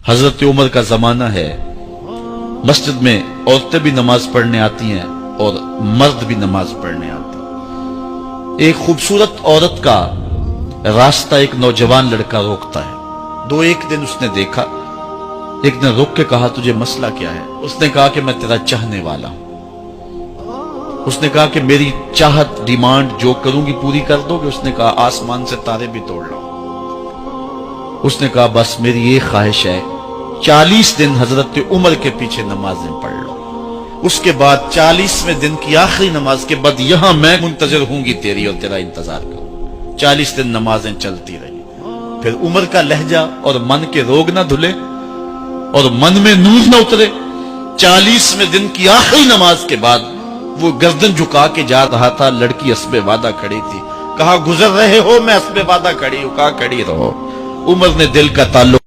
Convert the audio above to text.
हजरत उमर का जमाना है, मस्जिद में औरतें भी नमाज पढ़ने आती हैं और मर्द भी नमाज पढ़ने आते हैं। एक खूबसूरत औरत का रास्ता एक नौजवान लड़का रोकता है। एक दिन उसने देखा, एक ने रोक के कहा, तुझे मसला क्या है? उसने कहा कि मैं तेरा चाहने वाला हूं। उसने कहा कि मेरी चाहत, डिमांड जो करूंगी पूरी कर दोगे? उसने कहा आसमान से तारे भी तोड़ लो। उसने कहा बस मेरी ये ख्वाहिश है, 40 दिन हजरत उमर के पीछे नमाजें पढ़ लो, उसके बाद 40वें दिन की आखिरी नमाज के बाद यहां मैं मुंतजर होंगी तेरी और तेरा इंतजार करूं। 40 दिन नमाजें चलती रही। फिर उमर का लहजा और मन के रोग ना धुले और मन में नूर ना उतरे। 40वें दिन की आखिरी नमाज के बाद वो गर्दन झुका के जा रहा था। लड़की अस्बे वादा खड़ी थी। कहा गुजर रहे हो? मैं अस्बे वादा खड़ी हूं। कहा खड़ी रहो। उमर ने दिल का ताल्लुक